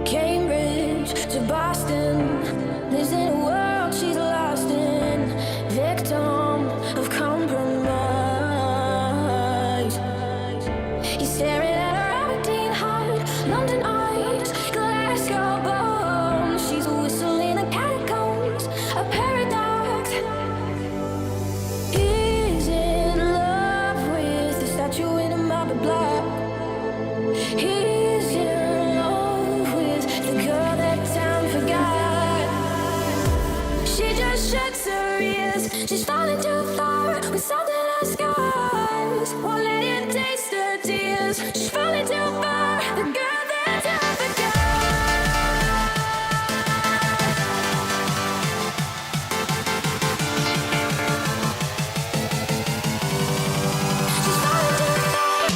Cambridge to Boston, lives in a world she's lost in, victim of compromise. He's staring at her Aberdeen heart, London eyes, Glasgow bones. She's a whistle in the catacombs, a paradox. He's in love with the statue in a marble block. He's in love with the girl that time forgot. She just shuts her ears. She's falling too far with salt in her scars. Won't let it taste her tears. She's falling too far. The girl that time forgot. She's falling too far.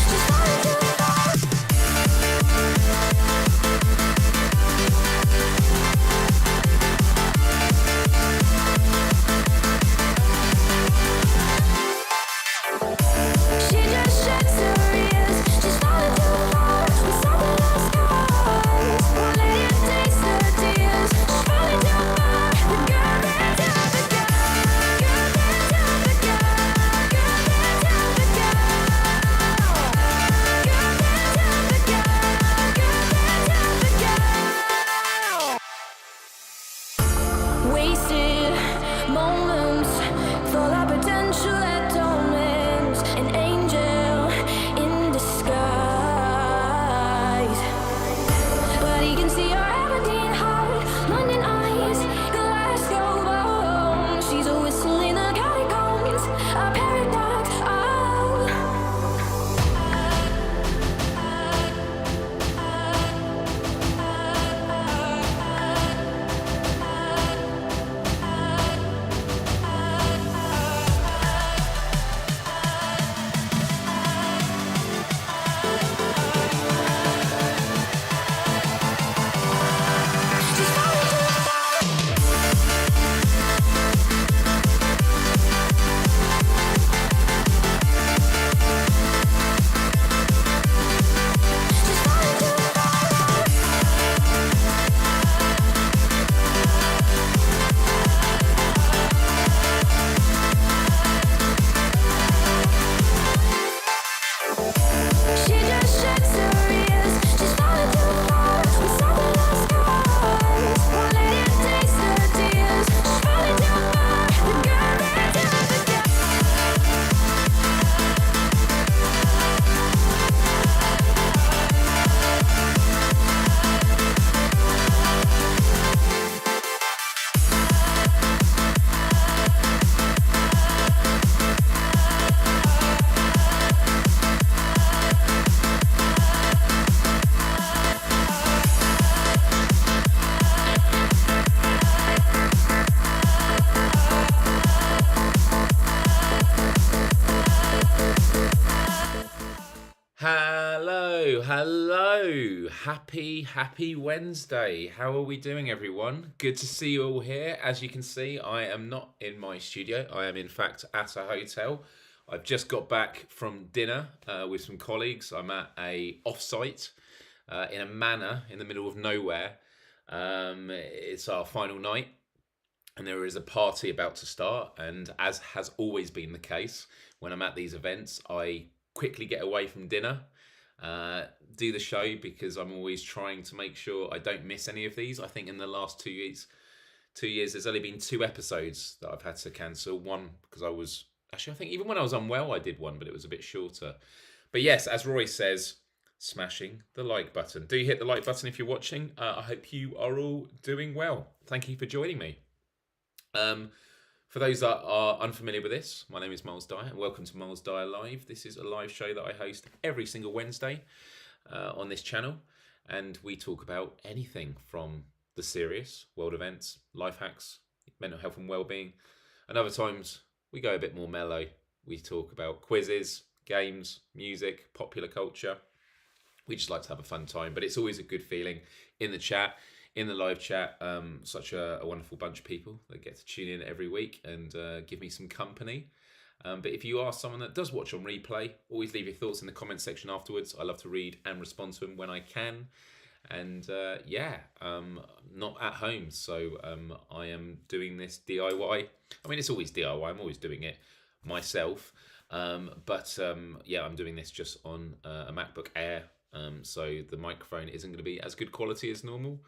She's falling too far. She just shuts her ears. She's falling too far with something else scars. Won't let it taste her tears. She's falling too far. The girl that time forgot. Girl that time forgot. Girl that time forgot. Girl that time forgot. Girl that time forgot. Wasted moments, full of potential that torments, an angel in disguise. But he can see her Aberdeen heart, London eyes, Glasgow bones. She's a whistle in the catacombs, a paradox. She's falling too far. She's falling too far. She just shuts her ears. She's falling too far with something else scars. Won't let it taste her tears. She's falling too far. The girl that time forgot. Hello. Happy Wednesday. How are we doing, everyone? Good to see you all here. As you can see, I am not in my studio. I am, in fact, at a hotel. I've just got back from dinner with some colleagues. I'm at a offsite in a manor in the middle of nowhere. It's our final night, and there is a party about to start. And as has always been the case, when I'm at these events, I quickly get away from dinner, do the show, because I'm always trying to make sure I don't miss any of these. I think in the last 2 years, there's only been 2 episodes that I've had to cancel. One because I think even when I was unwell, I did one, but it was a bit shorter. But yes, as Roy says, smashing the like button. Do hit the like button if you're watching. I hope you are all doing well. Thank you for joining me. For those that are unfamiliar with this, my name is Myles Dyer, and welcome to Myles Dyer Live. This is a live show that I host every single Wednesday on this channel, and we talk about anything from the serious, world events, life hacks, mental health and well-being, and other times we go a bit more mellow. We talk about quizzes, games, music, popular culture. We just like to have a fun time, but it's always a good feeling in the chat, in the live chat. Such a wonderful bunch of people that get to tune in every week and give me some company. But if you are someone that does watch on replay, always leave your thoughts in the comment section afterwards. I love to read and respond to them when I can. And not at home, so I am doing this DIY. I mean, it's always DIY. I'm always doing it myself. I'm doing this just on a MacBook Air. So the microphone isn't going to be as good quality as normal.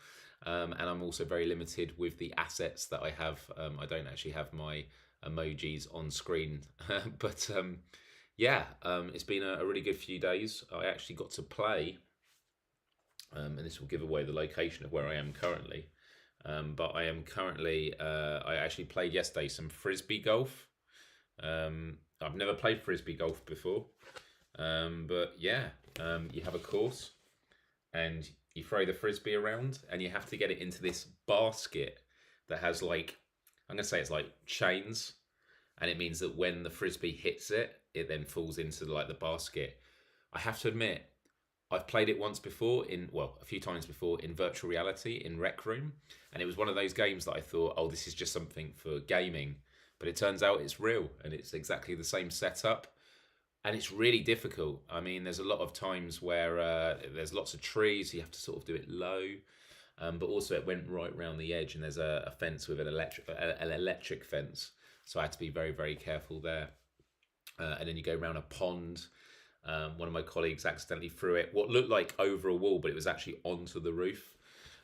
And I'm also very limited with the assets that I have. I don't actually have my emojis on screen. But it's been a really good few days. I actually got to play, and this will give away the location of where I am currently. But I am currently, I actually played yesterday some frisbee golf. I've never played frisbee golf before. You have a course and you throw the frisbee around and you have to get it into this basket that has I'm going to say it's like chains. And it means that when the frisbee hits it, it then falls into the basket. I have to admit, I've played it once before a few times before in virtual reality in Rec Room. And it was one of those games that I thought, oh, this is just something for gaming. But it turns out it's real and it's exactly the same setup. And it's really difficult. I mean, there's a lot of times where there's lots of trees, so you have to sort of do it low. But also it went right around the edge and there's a fence with an electric fence. So I had to be very, very careful there. And then you go around a pond. One of my colleagues accidentally threw it, what looked like over a wall, but it was actually onto the roof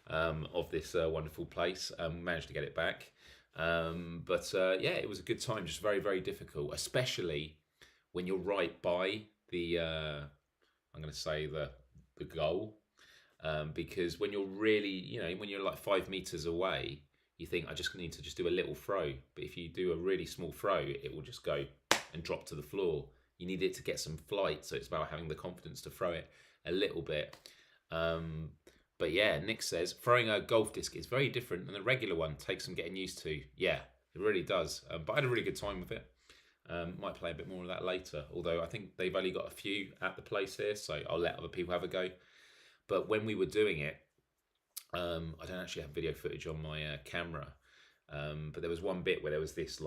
of this wonderful place. Managed to get it back. It was a good time, just very, very difficult, especially when you're right by the, I'm going to say the goal, because when you're really, when you're like 5 meters away, you think, I just need to just do a little throw. But if you do a really small throw, it will just go and drop to the floor. You need it to get some flight. So it's about having the confidence to throw it a little bit. Nick says, throwing a golf disc is very different than the regular one. Takes some getting used to. Yeah, it really does. But I had a really good time with it. Might play a bit more of that later, although I think they've only got a few at the place here, so I'll let other people have a go. But when we were doing it, I don't actually have video footage on my camera, but there was one bit where there was this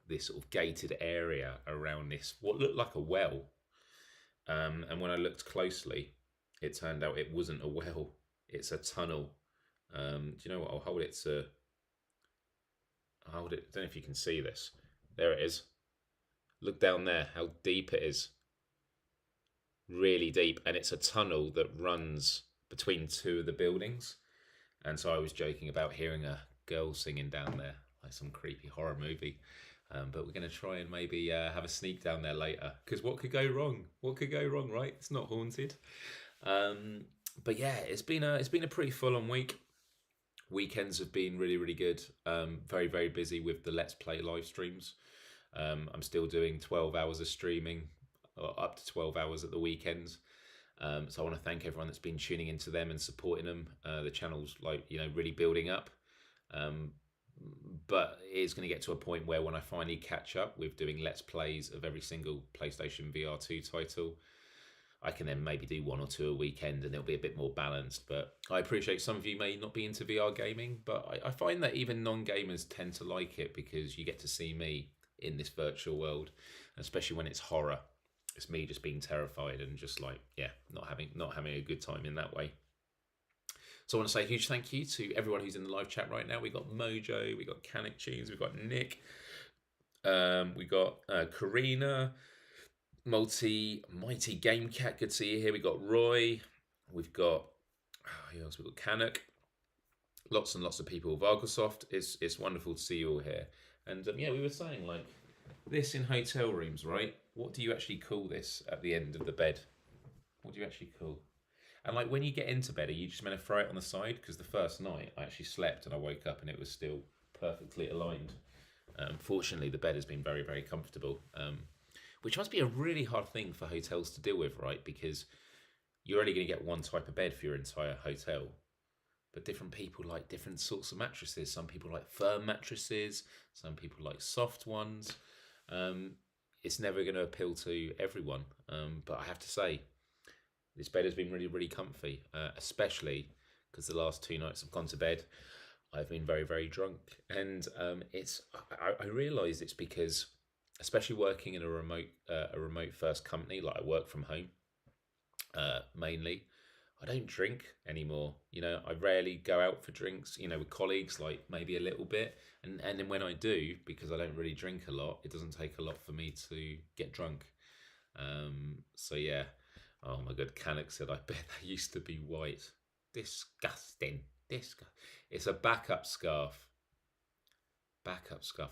this sort of gated area around this, what looked like a well, and when I looked closely, it turned out it wasn't a well, it's a tunnel. Do you know what, I'll hold it, I don't know if you can see this. There it is. Look down there, how deep it is. Really deep. And it's a tunnel that runs between two of the buildings. And so I was joking about hearing a girl singing down there, like some creepy horror movie. But we're going to try and maybe have a sneak down there later. Because what could go wrong? What could go wrong, right? It's not haunted. It's been a pretty full-on week. Weekends have been really, really good. Very, very busy with the Let's Play live streams. I'm still doing 12 hours of streaming, or up to 12 hours at the weekends. So I want to thank everyone that's been tuning into them and supporting them. The channel's really building up. But it's going to get to a point where when I finally catch up with doing Let's Plays of every single PlayStation VR2 title, I can then maybe do 1 or 2 a weekend and it'll be a bit more balanced. But I appreciate some of you may not be into VR gaming, but I find that even non-gamers tend to like it because you get to see me in this virtual world, especially when it's horror. It's me just being terrified and just not having a good time in that way. So I want to say a huge thank you to everyone who's in the live chat right now. We got Mojo, we got Canic Tunes, we got Nick, we got Karina, Mighty Game Cat. Good to see you here. We got Roy. We've got who else? We've got Canuck. Lots and lots of people. Vargosoft. It's wonderful to see you all here. And we were saying this in hotel rooms, right? What do you actually call this at the end of the bed? What do you actually call? And like when you get into bed, are you just meant to throw it on the side? Because the first night I actually slept and I woke up and it was still perfectly aligned. Fortunately, the bed has been very, very comfortable, which must be a really hard thing for hotels to deal with, right? Because you're only going to get one type of bed for your entire hotel. But different people like different sorts of mattresses. Some people like firm mattresses, some people like soft ones. It's never going to appeal to everyone. But I have to say, this bed has been really, really comfy, especially because the last 2 nights I've gone to bed, I've been very, very drunk. And I realised it's because, especially working in a remote first company, like I work from home mainly, I don't drink anymore. I rarely go out for drinks, with colleagues, like maybe a little bit. And then when I do, because I don't really drink a lot, it doesn't take a lot for me to get drunk. So yeah. Oh my god, Canuck said, I bet that used to be white. Disgusting. It's a backup scarf.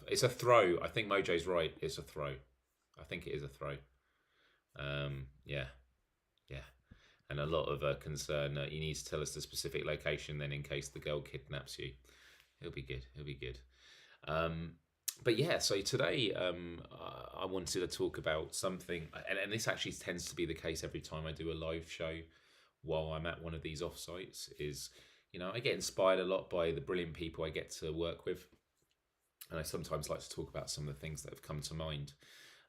It's a throw. I think Mojo's right. It's a throw. I think it is a throw. Yeah. And a lot of concern. You need to tell us the specific location then in case the girl kidnaps you. It'll be good. But yeah, so today I wanted to talk about something, and this actually tends to be the case every time I do a live show while I'm at one of these offsites, is, I get inspired a lot by the brilliant people I get to work with. And I sometimes like to talk about some of the things that have come to mind.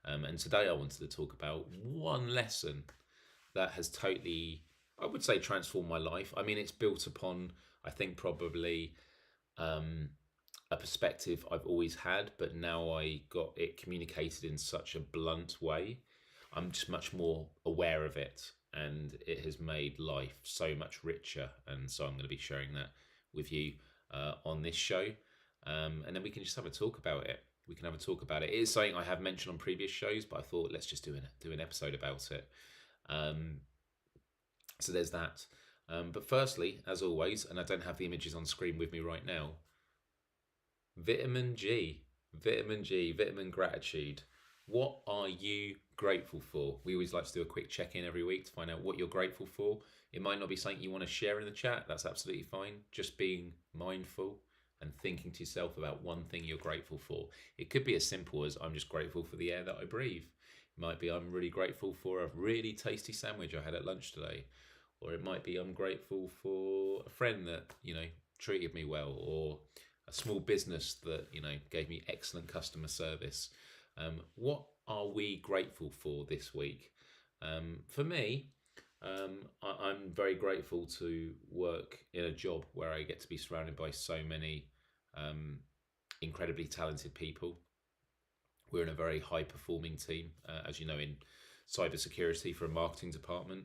And today I wanted to talk about one lesson that has totally, I would say, transformed my life. I mean, it's built upon, I think, probably a perspective I've always had, but now I got it communicated in such a blunt way. I'm just much more aware of it, and it has made life so much richer. And so I'm going to be sharing that with you on this show, and then we can just have a talk about it. It is something I have mentioned on previous shows, but I thought let's just do an episode about it. So there's that. But firstly, as always, and I don't have the images on screen with me right now, vitamin gratitude. What are you grateful for? We always like to do a quick check-in every week to find out what you're grateful for. It might not be something you want to share in the chat. That's absolutely fine. Just being mindful and thinking to yourself about one thing you're grateful for. It could be as simple as, I'm just grateful for the air that I breathe. It might be, I'm really grateful for a really tasty sandwich I had at lunch today. Or it might be, I'm grateful for a friend that, treated me well, or a small business that, gave me excellent customer service. What are we grateful for this week? For me, I'm very grateful to work in a job where I get to be surrounded by so many incredibly talented people. We're in a very high performing team, as you know, in cybersecurity for a marketing department.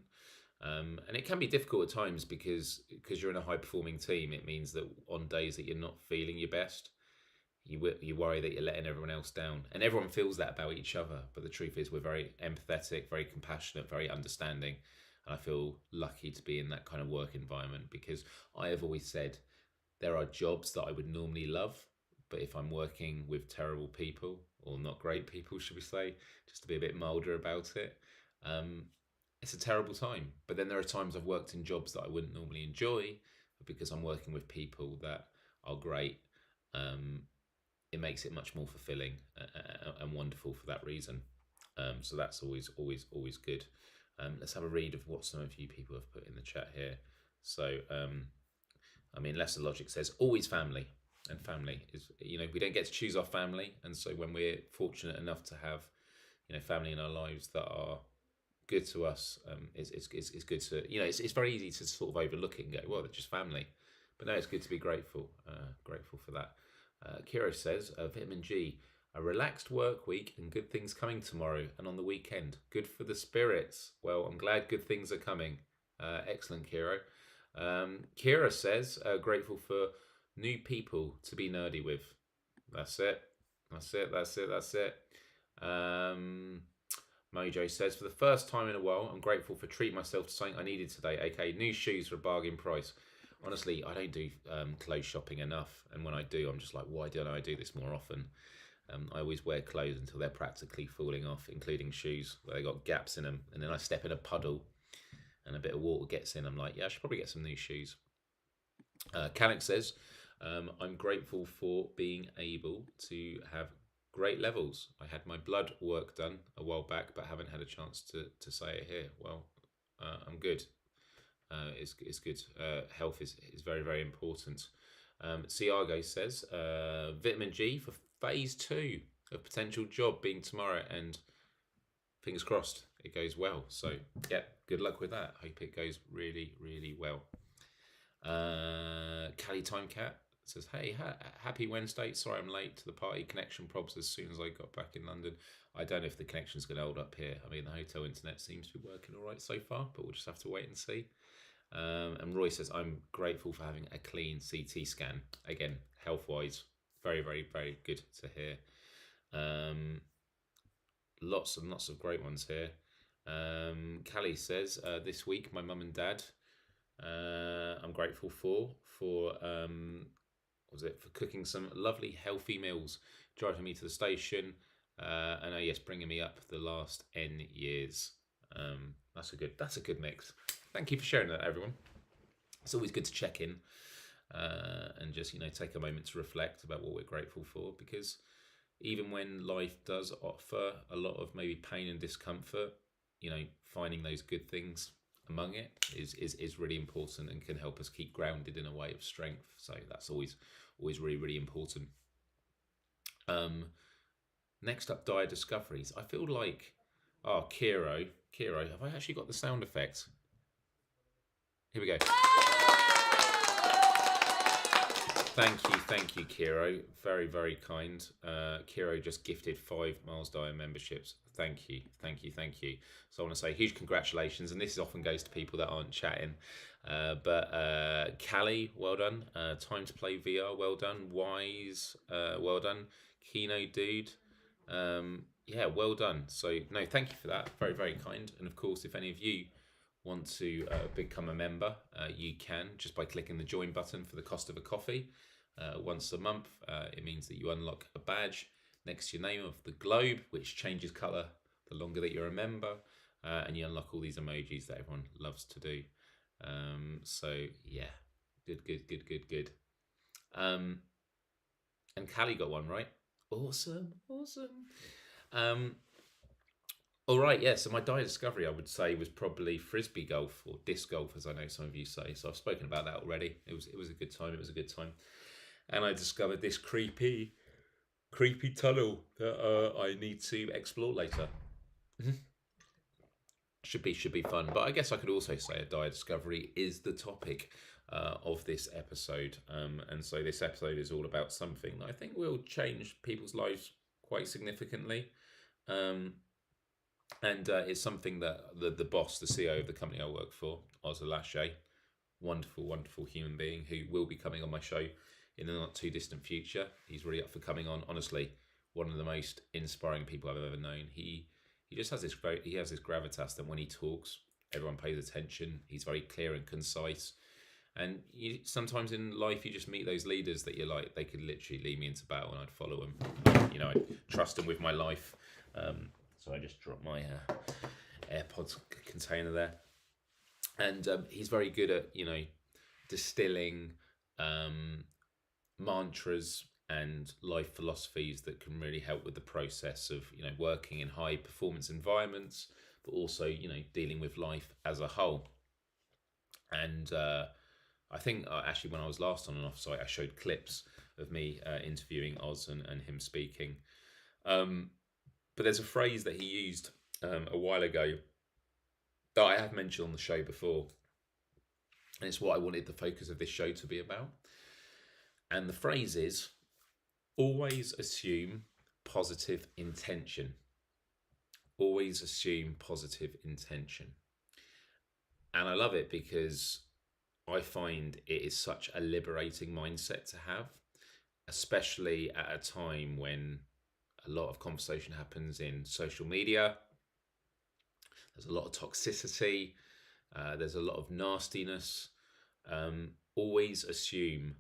And it can be difficult at times because you're in a high performing team. It means that on days that you're not feeling your best, you worry that you're letting everyone else down, and everyone feels that about each other. But the truth is, we're very empathetic, very compassionate, very understanding, and I feel lucky to be in that kind of work environment, because I have always said there are jobs that I would normally love, but if I'm working with terrible people, or not great people, should we say, just to be a bit milder about it, it's a terrible time. But then there are times I've worked in jobs that I wouldn't normally enjoy, but because I'm working with people that are great, it makes it much more fulfilling and wonderful for that reason. So that's always good. Let's have a read of what some of you people have put in the chat here. So, Lesser Logic says, always family. And family is, we don't get to choose our family. And so when we're fortunate enough to have, family in our lives that are good to us, it's good to, it's very easy to sort of overlook it and go, well, they're just family. But no, it's good to be grateful for that. Kero says, vitamin G, a relaxed work week and good things coming tomorrow and on the weekend. Good for the spirits. Well, I'm glad good things are coming. Excellent, Kero. Kira says, grateful for new people to be nerdy with. That's it. Mojo says, for the first time in a while, I'm grateful for treating myself to something I needed today, aka new shoes for a bargain price. Honestly, I don't do clothes shopping enough, and when I do, I'm just like, why don't I do this more often? I always wear clothes until they're practically falling off, including shoes where they got gaps in them, and then I step in a puddle, and a bit of water gets in, I'm like, yeah, I should probably get some new shoes. Canuck says, I'm grateful for being able to have great levels. I had my blood work done a while back, but haven't had a chance to say it here. Well, I'm good. It's good. Health is very, very important. Ciago says, vitamin G for phase 2 of potential job being tomorrow, and fingers crossed it goes well. So, yeah, good luck with that. Hope it goes really, really well. Cali Time Cat says, hey, happy Wednesday. Sorry I'm late to the party. Connection probs as soon as I got back in London. I don't know if the connection's going to hold up here. I mean, the hotel internet seems to be working all right so far, but we'll just have to wait and see. And Roy says, I'm grateful for having a clean CT scan. Again, health-wise, very, very, very good to hear. Lots and lots of great ones here. Callie says, this week, my mum and dad, I'm grateful for for cooking some lovely, healthy meals, driving me to the station, and yes, bringing me up the last N years. That's a good mix. Thank you for sharing that, everyone. It's always good to check in and just take a moment to reflect about what we're grateful for, because even when life does offer a lot of maybe pain and discomfort, finding those good things among it is really important and can help us keep grounded in a way of strength. So that's always really, really important. Next up, Dyer Discoveries. I feel like, Kero, have I actually got the sound effects? Here we go. Thank you, Kero. Very, very kind. Kero just gifted 5 Myles Dyer memberships. Thank you. So I want to say huge congratulations, and this often goes to people that aren't chatting. But Callie, well done. Time to Play VR, well done. Wise, well done. Kino Dude, well done. So no, thank you for that. Very, very kind. And of course, if any of you want to become a member, you can just by clicking the join button for the cost of a coffee once a month. It means that you unlock a badge next to your name of the globe, which changes colour the longer that you're a member, and you unlock all these emojis that everyone loves to do. So yeah, good. And Callie got one right. Awesome. All right, yeah. So my Dyer Discovery, I would say, was probably frisbee golf or disc golf, as I know some of you say. So I've spoken about that already. It was a good time. And I discovered this creepy tunnel that I need to explore later. Should be fun. But I guess I could also say a Dyer Discovery is the topic of this episode. And so this episode is all about something that I think will change people's lives quite significantly. And it's something that the boss, the CEO of the company I work for, Oz Alashe, wonderful human being who will be coming on my show in the not too distant future. He's really up for coming on. Honestly, one of the most inspiring people I've ever known. He just has this gravitas that when he talks, everyone pays attention. He's very clear and concise. And sometimes in life, you just meet those leaders that you're like, they could literally lead me into battle and I'd follow them. I'd trust them with my life. So I just dropped my AirPods container there. And he's very good at, distilling mantras and life philosophies that can really help with the process of, working in high performance environments, but also, dealing with life as a whole. And I think actually when I was last on an offsite, I showed clips of me interviewing Oz and him speaking. But there's a phrase that he used a while ago that I have mentioned on the show before. And it's what I wanted the focus of this show to be about. And the phrase is, always assume positive intention. Always assume positive intention. And I love it because I find it is such a liberating mindset to have, especially at a time when a lot of conversation happens in social media. There's a lot of toxicity. There's a lot of nastiness. Always assume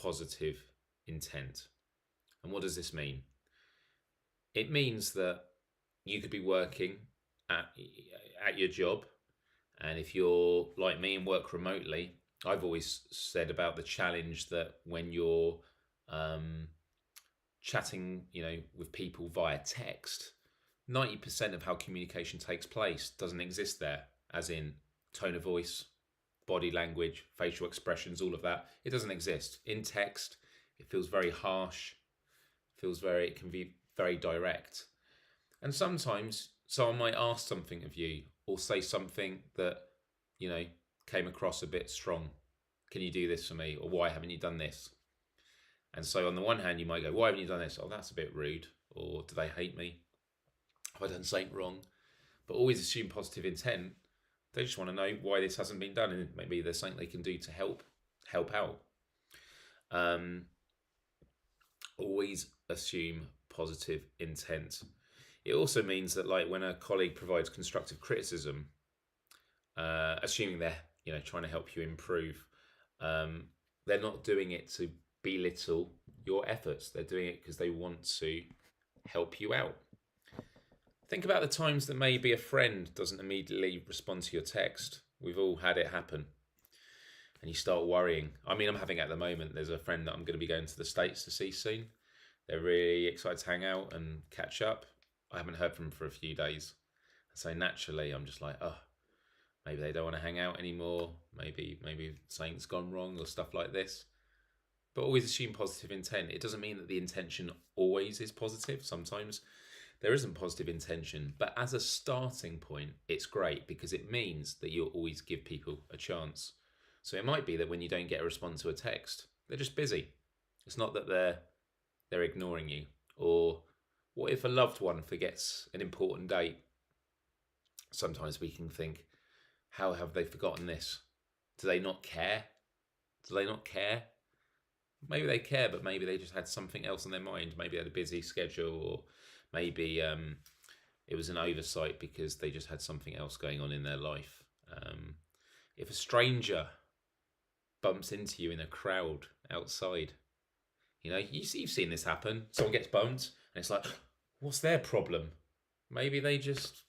positive intent. And what does this mean? It means that you could be working at your job And if you're like me and work remotely, I've always said about the challenge that when you're chatting, with people via text, 90% of how communication takes place doesn't exist there, as in tone of voice, body language, facial expressions, all of that. It doesn't exist. In text, it feels very harsh, it can be very direct. And sometimes someone might ask something of you or say something that, came across a bit strong. Can you do this for me? Or why haven't you done this? And so on the one hand, you might go, why haven't you done this? Oh, that's a bit rude. Or do they hate me? Have I done something wrong? But always assume positive intent. They just want to know why this hasn't been done, and maybe there's something they can do to help out. Always assume positive intent. It also means that, like, when a colleague provides constructive criticism, assuming they're trying to help you improve, they're not doing it to belittle your efforts. They're doing it because they want to help you out. Think about the times that maybe a friend doesn't immediately respond to your text. We've all had it happen. And you start worrying. I mean, I'm having it at the moment. There's a friend that I'm going to be going to the States to see soon. They're really excited to hang out and catch up. I haven't heard from them for a few days. So naturally, I'm just like, oh, maybe they don't want to hang out anymore. Maybe something's gone wrong or stuff like this. But always assume positive intent. It doesn't mean that the intention always is positive. Sometimes there isn't positive intention. But as a starting point, it's great because it means that you'll always give people a chance. So it might be that when you don't get a response to a text, they're just busy. It's not that they're ignoring you. Or what if a loved one forgets an important date? Sometimes we can think, how have they forgotten this? Do they not care? Maybe they care, but maybe they just had something else on their mind. Maybe they had a busy schedule, or maybe it was an oversight because they just had something else going on in their life. If a stranger bumps into you in a crowd outside, you've seen this happen. Someone gets bumped, and it's like, what's their problem? Maybe they just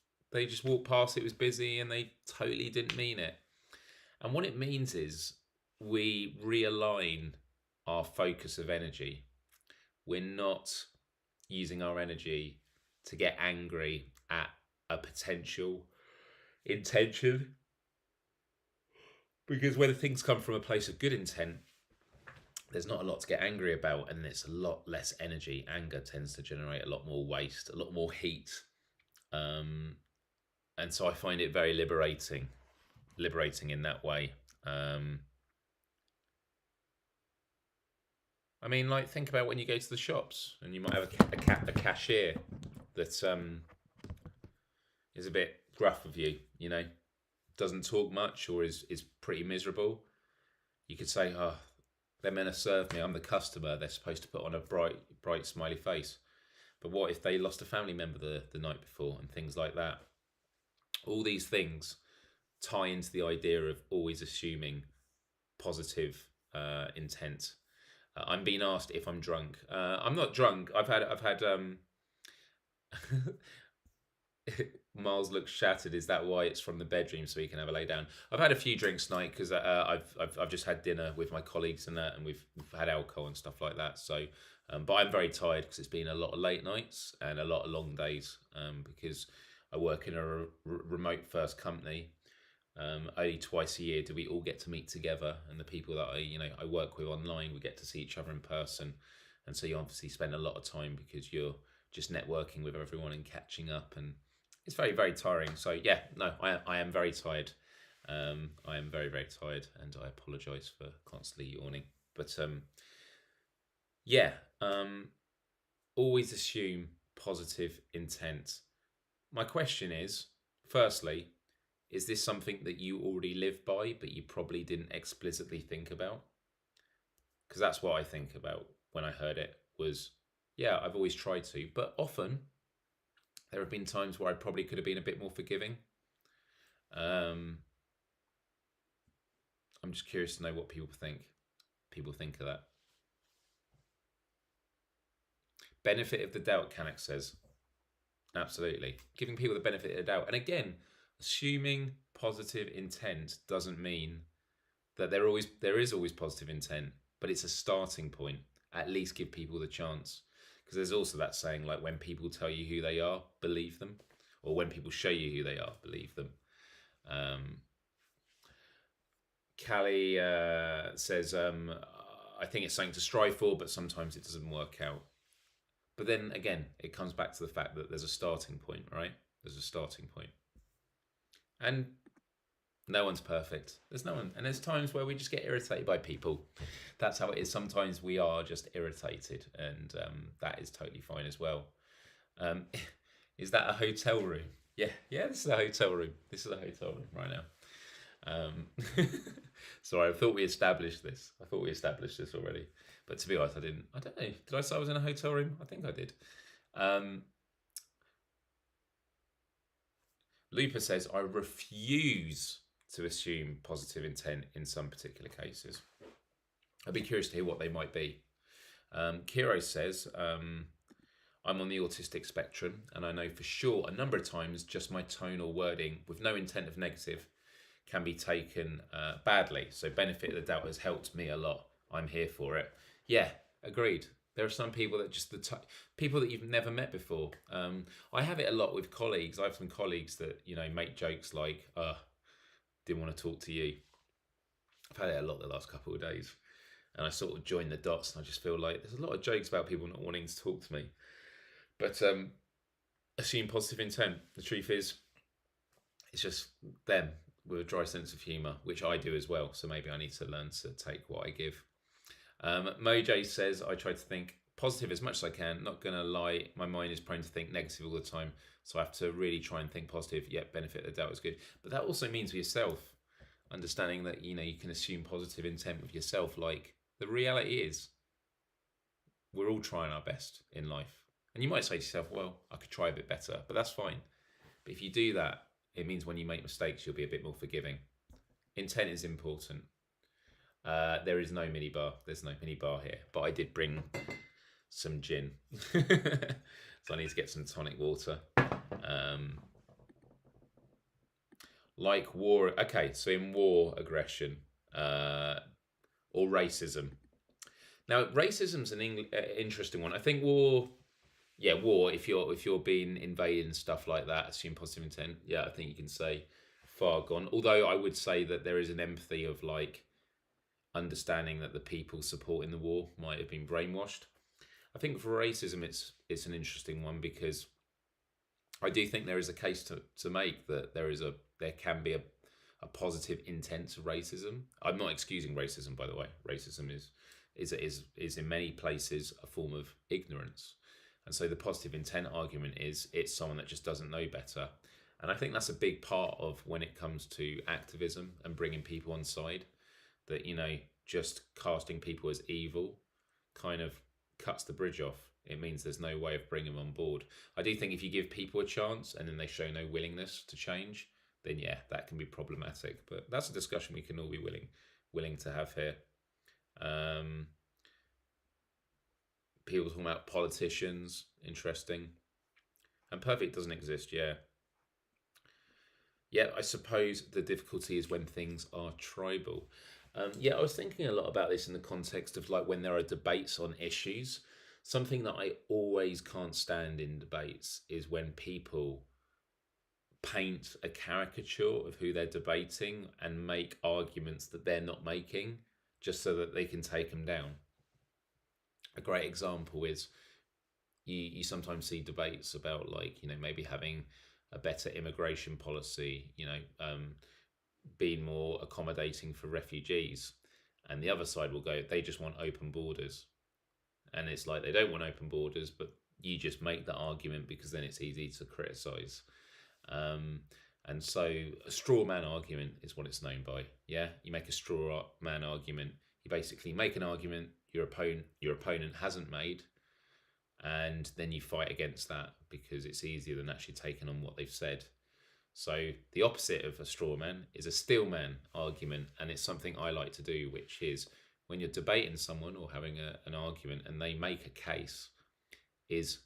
walked past, it was busy, and they totally didn't mean it. And what it means is we realign our focus of energy. We're not using our energy to get angry at a potential intention. Because when things come from a place of good intent, there's not a lot to get angry about, and it's a lot less energy. Anger tends to generate a lot more waste, a lot more heat. And so I find it very liberating in that way. I mean, like, think about when you go to the shops and you might have a cashier that is a bit gruff of you, doesn't talk much or is pretty miserable. You could say, oh, they're meant to serve me. I'm the customer. They're supposed to put on a bright smiley face. But what if they lost a family member the night before and things like that? All these things tie into the idea of always assuming positive intent. I'm being asked if I'm drunk. I'm not drunk. I've had Miles looks shattered. Is that why it's from the bedroom so he can have a lay down? I've had a few drinks tonight because I've just had dinner with my colleagues and we've had alcohol and stuff like that. So, but I'm very tired because it's been a lot of late nights and a lot of long days. Because I work in a remote first company. Only twice a year do we all get to meet together, and the people that I work with online, we get to see each other in person, and so you obviously spend a lot of time because you're just networking with everyone and catching up, and it's very, very tiring. So yeah, no, I am very tired. I am very, very tired, and I apologise for constantly yawning. But always assume positive intent. My question is, firstly, is this something that you already live by, but you probably didn't explicitly think about? Because that's what I think about when I heard it was, yeah, I've always tried to, but often there have been times where I probably could have been a bit more forgiving. I'm just curious to know what people think of that. Benefit of the doubt, Canuck says. Absolutely. Giving people the benefit of the doubt. And again, assuming positive intent doesn't mean that there is always positive intent, but it's a starting point. At least give people the chance, because there's also that saying, like, when people tell you who they are, believe them, or when people show you who they are, believe them. Callie says, I think it's something to strive for, but sometimes it doesn't work out. But then again, it comes back to the fact that there's a starting point, right? There's a starting point. And no one's perfect. There's no one. And there's times where we just get irritated by people. That's how it is. Sometimes we are just irritated, and that is totally fine as well. Is that a hotel room? Yeah, this is a hotel room. This is a hotel room right now. Sorry, I thought we established this. Already. But to be honest, I didn't. I don't know. Did I say I was in a hotel room? I think I did. Lupa says, I refuse to assume positive intent in some particular cases. I'd be curious to hear what they might be. Kero says, I'm on the autistic spectrum, and I know for sure a number of times just my tone or wording with no intent of negative can be taken badly. So benefit of the doubt has helped me a lot. I'm here for it. Yeah, agreed. There are some people that just people that you've never met before. I have it a lot with colleagues. I have some colleagues that, make jokes like, didn't want to talk to you. I've had it a lot the last couple of days. And I sort of join the dots, and I just feel like there's a lot of jokes about people not wanting to talk to me. But assume positive intent. The truth is, it's just them with a dry sense of humour, which I do as well. So maybe I need to learn to take what I give. Moj says, I try to think positive as much as I can. Not going to lie, my mind is prone to think negative all the time. So I have to really try and think positive, yet benefit of the doubt is good. But that also means for yourself, understanding that, you can assume positive intent with yourself. Like, the reality is, we're all trying our best in life. And you might say to yourself, well, I could try a bit better, but that's fine. But if you do that, it means when you make mistakes, you'll be a bit more forgiving. Intent is important. There is no mini bar. There's no mini bar here, but I did bring some gin. So I need to get some tonic water. Like war. Okay, so in war, aggression, or racism. Now, racism's an interesting one. I think war, if you're being invaded and stuff like that, assume positive intent. Yeah, I think you can say far gone. Although I would say that there is an empathy of, like, understanding that the people supporting the war might have been brainwashed. I think for racism, it's an interesting one, because I do think there is a case to make that there can be a positive intent to racism. I'm not excusing racism, by the way. Racism is in many places a form of ignorance. And so the positive intent argument is it's someone that just doesn't know better. And I think that's a big part of when it comes to activism and bringing people on side, that, just casting people as evil kind of cuts the bridge off. It means there's no way of bringing them on board. I do think if you give people a chance and then they show no willingness to change, then yeah, that can be problematic. But that's a discussion we can all be willing to have here. People talking about politicians, interesting. And perfect doesn't exist, yeah. Yeah, I suppose the difficulty is when things are tribal. I was thinking a lot about this in the context of, like, when there are debates on issues. Something that I always can't stand in debates is when people paint a caricature of who they're debating and make arguments that they're not making just so that they can take them down. A great example is you sometimes see debates about, like, maybe having a better immigration policy, being more accommodating for refugees. And the other side will go, they just want open borders. And it's like, they don't want open borders, but you just make that argument because then it's easy to criticise. And so a straw man argument is what it's known by. Yeah, you make a straw man argument. You basically make an argument your opponent hasn't made, and then you fight against that because it's easier than actually taking on what they've said. So the opposite of a straw man is a steel man argument, and it's something I like to do, which is when you're debating someone or having an argument and they make a case, is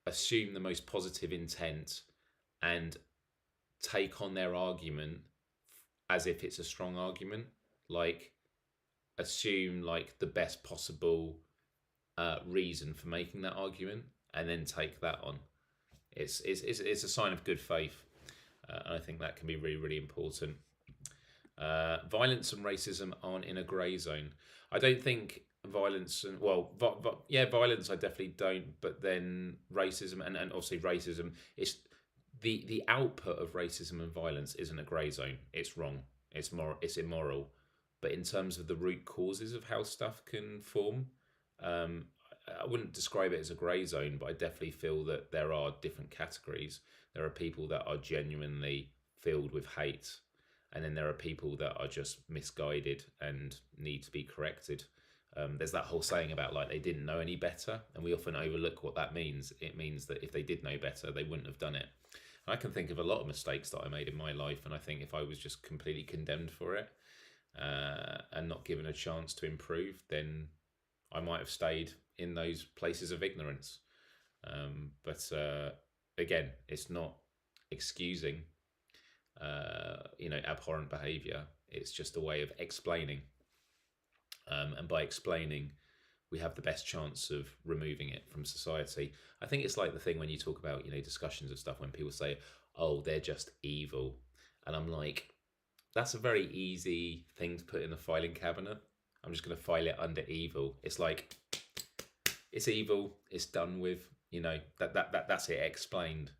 assume the most positive intent and take on their argument as if it's a strong argument, like assume like the best possible reason for making that argument, and then take that on. It's a sign of good faith. I think that can be really, really important. Violence and racism aren't in a grey zone. I don't think violence and violence I definitely don't, but then racism and obviously racism, it's the output of racism and violence isn't a grey zone. It's wrong. It's immoral. But in terms of the root causes of how stuff can form, I wouldn't describe it as a grey zone, but I definitely feel that there are different categories. There are people that are genuinely filled with hate, and then there are people that are just misguided and need to be corrected. There's that whole saying about like they didn't know any better, and we often overlook what that means. It means that if they did know better, they wouldn't have done it. I can think of a lot of mistakes that I made in my life, and I think if I was just completely condemned for it and not given a chance to improve, then I might have stayed in those places of ignorance. But again, it's not excusing, abhorrent behaviour. It's just a way of explaining. And by explaining, we have the best chance of removing it from society. I think it's like the thing when you talk about, discussions of stuff when people say, oh, they're just evil. And I'm like, that's a very easy thing to put in the filing cabinet. I'm just going to file it under evil. It's like, it's evil, it's done with, that's it explained.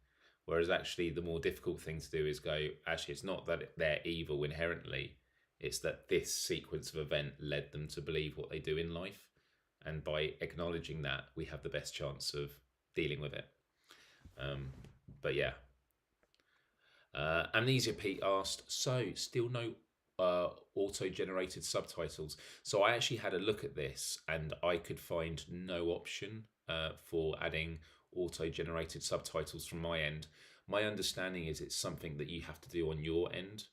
Whereas actually the more difficult thing to do is go, actually, it's not that they're evil inherently. It's that this sequence of event led them to believe what they do in life. And by acknowledging that, we have the best chance of dealing with it. But yeah. Amnesia Pete asked, so still no auto-generated subtitles. So I actually had a look at this and I could find no option for adding auto-generated subtitles from my end. My understanding is it's something that you have to do on your end,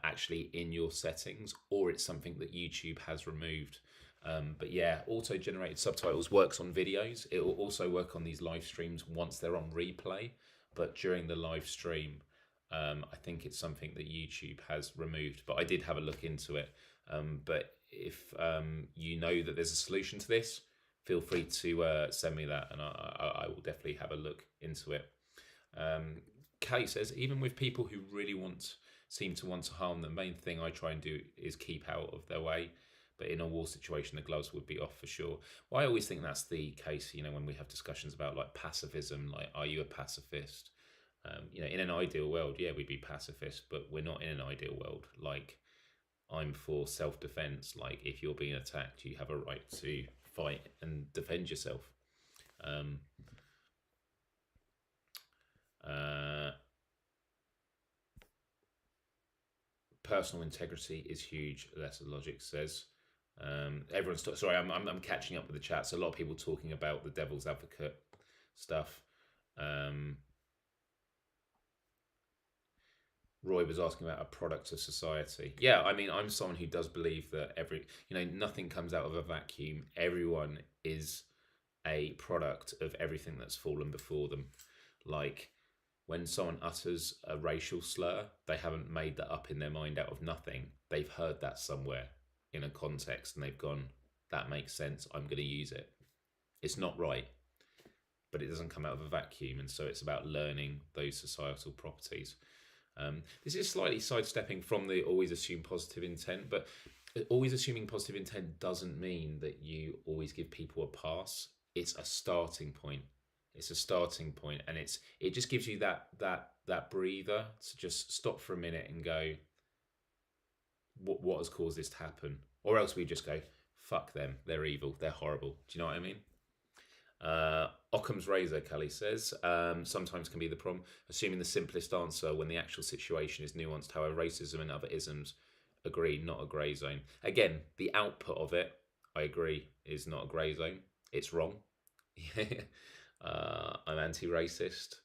actually in your settings, or it's something that YouTube has removed. But yeah, auto-generated subtitles works on videos. It will also work on these live streams once they're on replay, but during the live stream, I think it's something that YouTube has removed, but I did have a look into it. But if you know that there's a solution to this, feel free to send me that, and I will definitely have a look into it. Kay says, even with people who really seem to want to harm, the main thing I try and do is keep out of their way. But in a war situation, the gloves would be off for sure. Well, I always think that's the case, when we have discussions about like pacifism, like, are you a pacifist? In an ideal world, yeah, we'd be pacifist, but we're not in an ideal world. Like, I'm for self-defense. Like, if you're being attacked, you have a right to fight and defend yourself. Personal integrity is huge, Lesser Logic says. Everyone's sorry, I'm catching up with the chat. So a lot of people talking about the devil's advocate stuff. Roy was asking about a product of society. Yeah, I mean, I'm someone who does believe that nothing comes out of a vacuum. Everyone is a product of everything that's fallen before them. Like, when someone utters a racial slur, they haven't made that up in their mind out of nothing. They've heard that somewhere in a context and they've gone, that makes sense, I'm going to use it. It's not right, but it doesn't come out of a vacuum. And so it's about learning those societal properties. This is slightly sidestepping from the always assume positive intent, but always assuming positive intent doesn't mean that you always give people a pass. It's a starting point. It's a starting point, and it just gives you that breather to just stop for a minute and go, what has caused this to happen? Or else we just go, fuck them, they're evil, they're horrible. Do you know what I mean? Occam's razor, Kelly says, sometimes can be the problem, assuming the simplest answer when the actual situation is nuanced. However, racism and other isms, agree, not a grey zone. Again, the output of it, I agree, is not a grey zone. It's wrong. I'm anti-racist,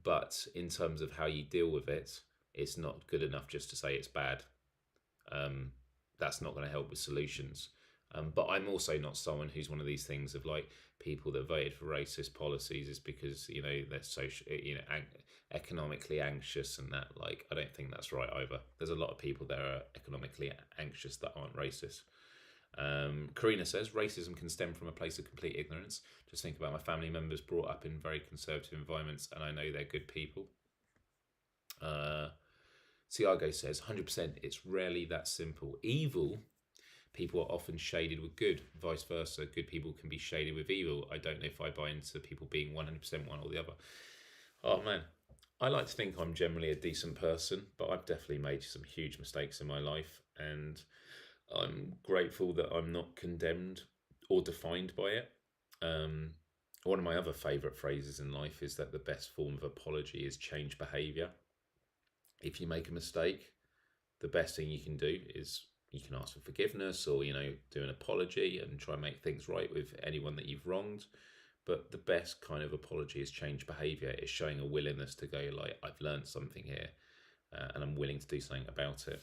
but in terms of how you deal with it, it's not good enough just to say it's bad. That's not going to help with solutions. But I'm also not someone who's one of these things of like people that voted for racist policies is because they're social, economically anxious and that. Like, I don't think that's right either. There's a lot of people that are economically anxious that aren't racist. Karina says racism can stem from a place of complete ignorance. Just think about my family members brought up in very conservative environments, and I know they're good people. Tiago says 100%. It's rarely that simple. Evil people are often shaded with good, vice versa. Good people can be shaded with evil. I don't know if I buy into people being 100% one or the other. Oh man, I like to think I'm generally a decent person, but I've definitely made some huge mistakes in my life, and I'm grateful that I'm not condemned or defined by it. One of my other favourite phrases in life is that the best form of apology is change behaviour. If you make a mistake, the best thing you can do is you can ask for forgiveness or, do an apology and try and make things right with anyone that you've wronged. But the best kind of apology is change behaviour. It's showing a willingness to go like, I've learned something here and I'm willing to do something about it.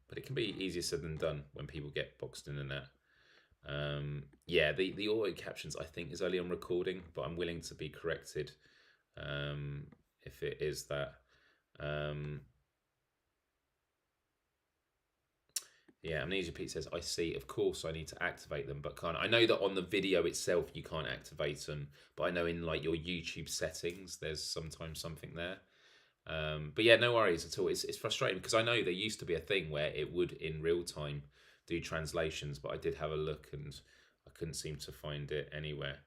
But it can be easier said than done when people get boxed in and out. The audio captions I think is only on recording, but I'm willing to be corrected if it is that. Amnesia Pete says, I see, of course I need to activate them, but can't. I know that on the video itself you can't activate them, but I know in like your YouTube settings there's sometimes something there. But yeah, no worries at all. It's frustrating because I know there used to be a thing where it would in real time do translations, but I did have a look and I couldn't seem to find it anywhere.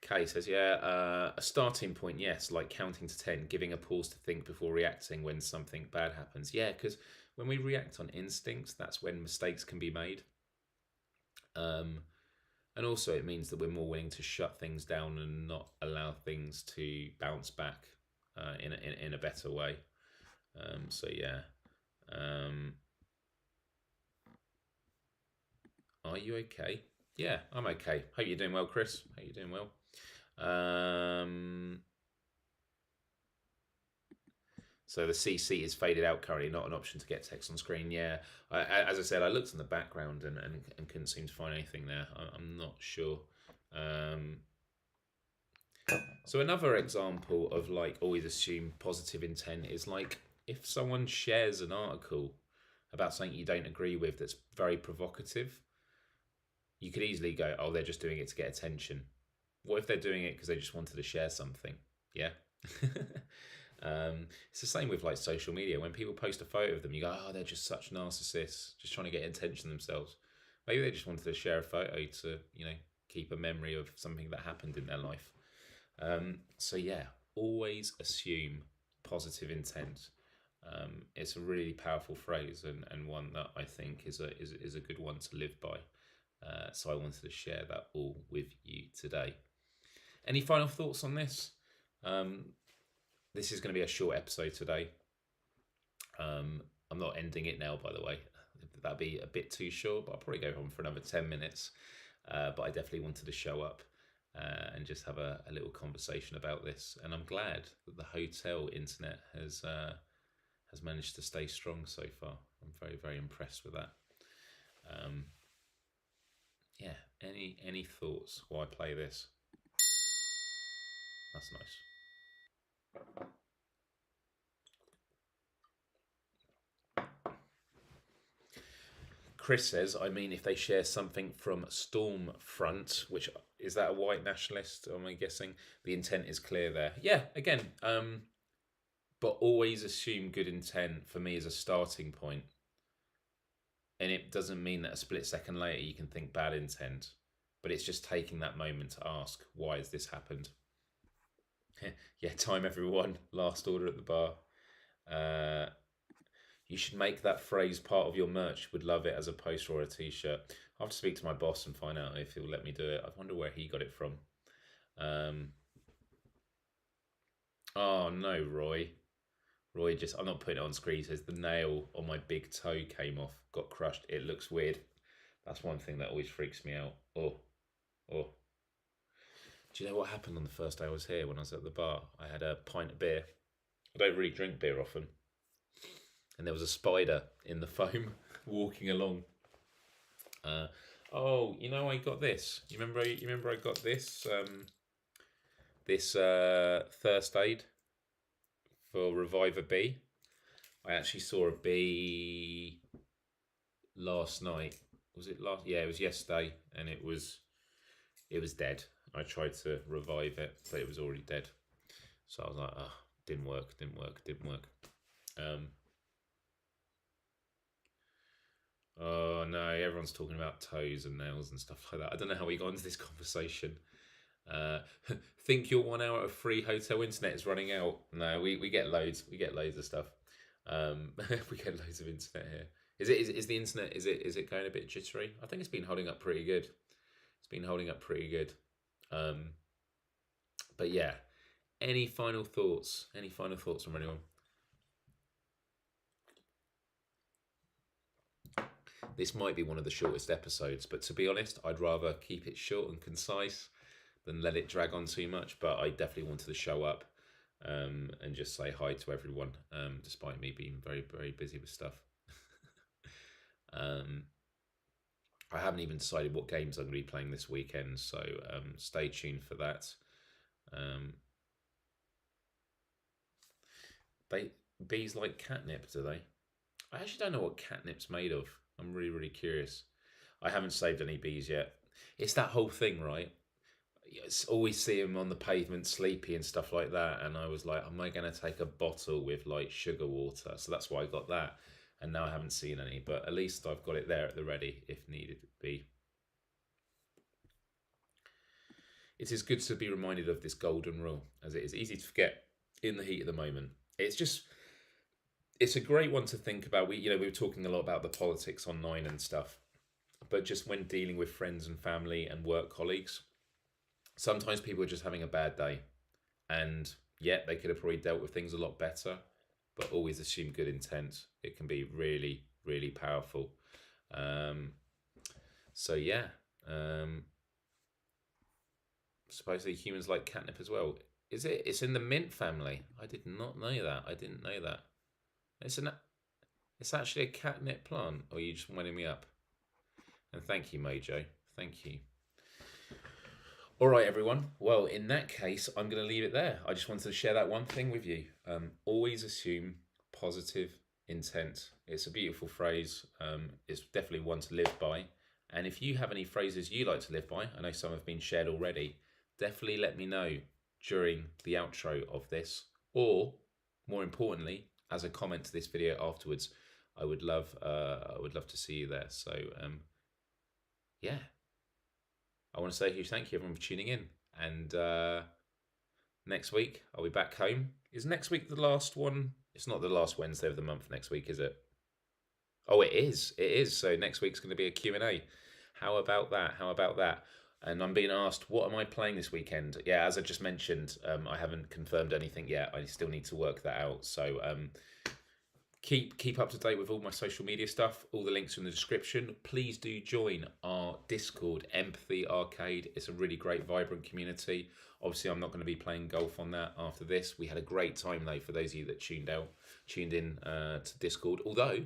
Kay says, a starting point, yes, like counting to 10, giving a pause to think before reacting when something bad happens. Yeah, because when we react on instincts, that's when mistakes can be made. And also it means that we're more willing to shut things down and not allow things to bounce back in a better way. Are you okay? Yeah, I'm okay. Hope you're doing well, Chris. Hope you're doing well. So the CC is faded out currently, not an option to get text on screen. Yeah, as I said, I looked in the background and couldn't seem to find anything there. I'm not sure. So another example of like always assume positive intent is like if someone shares an article about something you don't agree with that's very provocative, you could easily go, oh, they're just doing it to get attention. What if they're doing it because they just wanted to share something? Yeah. It's the same with like social media. When people post a photo of them, you go, oh, they're just such narcissists, just trying to get attention themselves. Maybe they just wanted to share a photo to, keep a memory of something that happened in their life. Always assume positive intent. It's a really powerful phrase and one that I think is a good one to live by. So I wanted to share that all with you today. Any final thoughts on this? This is going to be a short episode today. I'm not ending it now, by the way. That'd be a bit too short, but I'll probably go on for another 10 minutes. But I definitely wanted to show up and just have a little conversation about this. And I'm glad that the hotel internet has managed to stay strong so far. I'm very, very impressed with that. Any thoughts while I play this? That's nice. Chris says, I mean, if they share something from Stormfront, which is that a white nationalist, am I guessing? The intent is clear there. Yeah, again, but always assume good intent for me as a starting point. And it doesn't mean that a split second later you can think bad intent, but it's just taking that moment to ask, why has this happened? Yeah, time everyone. Last order at the bar. You should make that phrase part of your merch. Would love it as a poster or a t-shirt. I'll have to speak to my boss and find out if he'll let me do it. I wonder where he got it from. Oh no, Roy. Roy just, I'm not putting it on screen. He says the nail on my big toe came off, got crushed. It looks weird. That's one thing that always freaks me out. Oh. Do you know what happened on the first day I was here when I was at the bar? I had a pint of beer. I don't really drink beer often. and there was a spider in the foam walking along. Oh, I got this. You remember I got this this first aid for Revive a Bee. I actually saw a bee last night. Was it last? Yeah, it was yesterday, and it was dead. I tried to revive it, but it was already dead. So I was like, oh, didn't work. Oh no, everyone's talking about toes and nails and stuff like that. I don't know how we got into this conversation. Uh, think your 1 hour of free hotel internet is running out? No, we get loads. We get loads of stuff. We get loads of internet here. Is the internet is it going a bit jittery? I think it's been holding up pretty good. It's been holding up pretty good. But yeah, any final thoughts? Any final thoughts from anyone? This might be one of the shortest episodes, but to be honest, I'd rather keep it short and concise than let it drag on too much. But I definitely wanted to show up and just say hi to everyone, despite me being very, very busy with stuff. I haven't even decided what games I'm going to be playing this weekend, so stay tuned for that. Bees like catnip, do they? I actually don't know what catnip's made of. I'm really, really curious. I haven't saved any bees yet. It's that whole thing, right? Always see them on the pavement sleepy and stuff like that, and I was like, am I going to take a bottle with like sugar water? So that's why I got that, and now I haven't seen any, but at least I've got it there at the ready if needed be. It is good to be reminded of this golden rule, as it is easy to forget in the heat of the moment. It's a great one to think about. We were talking a lot about the politics online and stuff, but just when dealing with friends and family and work colleagues, sometimes people are just having a bad day, and yet they could have probably dealt with things a lot better. But always assume good intent. It can be really, really powerful. So yeah, supposedly humans like catnip as well. Is it? It's in the mint family. I did not know that. I didn't know that. It's actually a catnip plant, or are you just winding me up? And thank you, Mojo. Thank you. All right, everyone. Well, in that case, I'm going to leave it there. I just wanted to share that one thing with you. Always assume positive intent. It's a beautiful phrase. It's definitely one to live by. And if you have any phrases you like to live by, I know some have been shared already, definitely let me know during the outro of this, or more importantly, as a comment to this video afterwards. I would love to see you there. So yeah, I want to say a huge thank you everyone for tuning in. And next week I'll be back home. Is next week the last one? It's not the last Wednesday of the month next week, is it? Oh, it is. It is. So next week's going to be a Q&A. How about that? And I'm being asked, what am I playing this weekend? Yeah, as I just mentioned, I haven't confirmed anything yet. I still need to work that out. So keep up to date with all my social media stuff. All the links are in the description. Please do join our Discord, Empathy Arcade. It's a really great, vibrant community. Obviously, I'm not going to be playing golf on that after this. We had a great time, though, for those of you that tuned in to Discord. Although,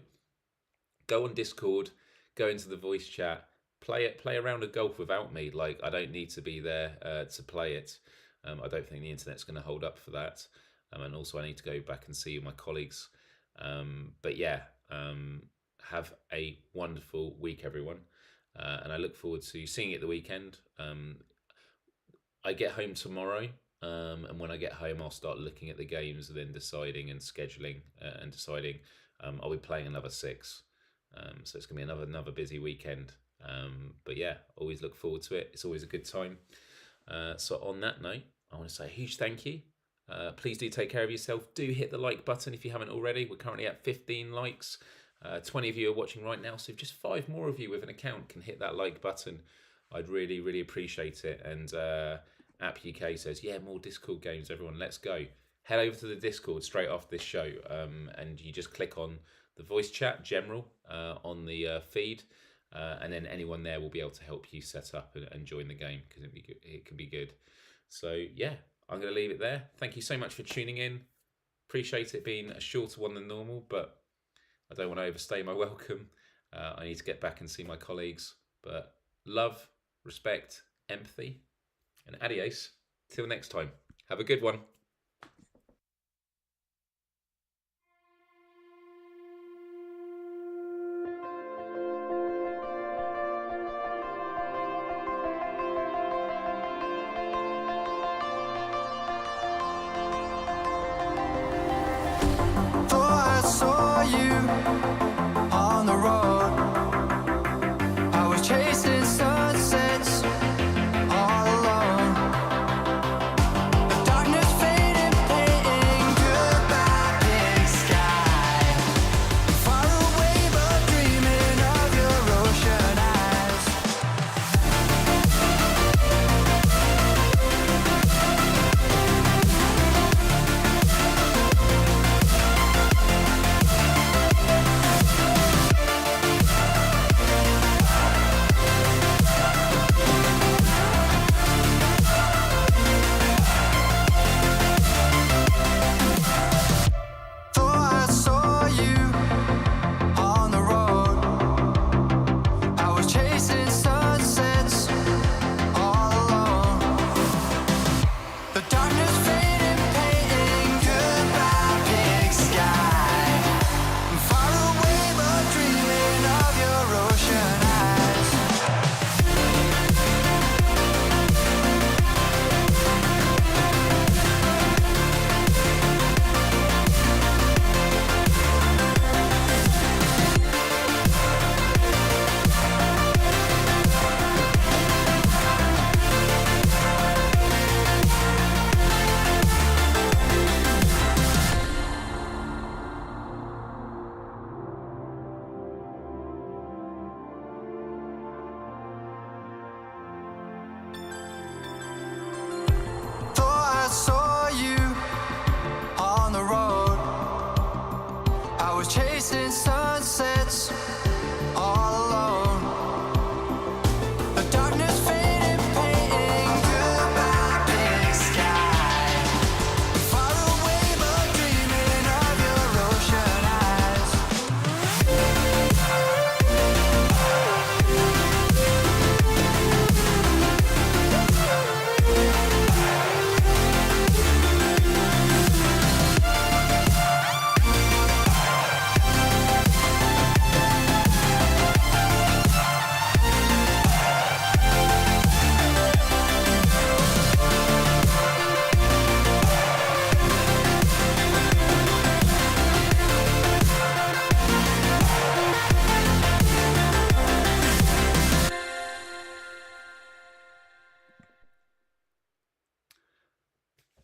go on Discord, go into the voice chat, play a round of golf without me. Like, I don't need to be there to play it. I don't think the internet's going to hold up for that. And also, I need to go back and see my colleagues. But yeah, have a wonderful week, everyone. And I look forward to seeing you at the weekend. I get home tomorrow. And when I get home, I'll start looking at the games and then deciding and scheduling and deciding. I'll be playing another 6. So it's going to be another busy weekend. But yeah, always look forward to it. It's always a good time. So on that note, I want to say a huge thank you. Please do take care of yourself. Do hit the like button if you haven't already. We're currently at 15 likes. 20 of you are watching right now. So if just 5 more of you with an account can hit that like button, I'd really, really appreciate it. And App UK says, yeah, more Discord games, everyone. Let's go. Head over to the Discord straight after this show. And you just click on the voice chat general on the feed. And then anyone there will be able to help you set up and join the game, because it can be good. So yeah, I'm going to leave it there. Thank you so much for tuning in. Appreciate it being a shorter one than normal, but I don't want to overstay my welcome. I need to get back and see my colleagues. But love, respect, empathy, and adios. Till next time. Have a good one. I saw you on the road. I was chasing sunsets all alone. The darkness faded, painting goodbye big sky. Far away but dreaming of your ocean eyes. I saw you on the road. I was chasing sunsets all alone. The darkness faded, painting goodbye big sky. Far away but dreaming of your ocean eyes. I saw you on the road. I was chasing sunsets all alone. The darkness faded, painting goodbye big sky. Far away but dreaming of your ocean eyes.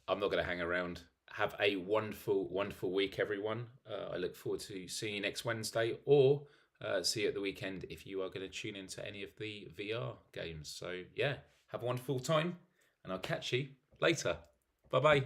I'm not going to hang around. Have a wonderful, wonderful week, everyone. I look forward to seeing you next Wednesday, or see you at the weekend if you are going to tune into any of the VR games. So, yeah, have a wonderful time, and I'll catch you later. Bye-bye.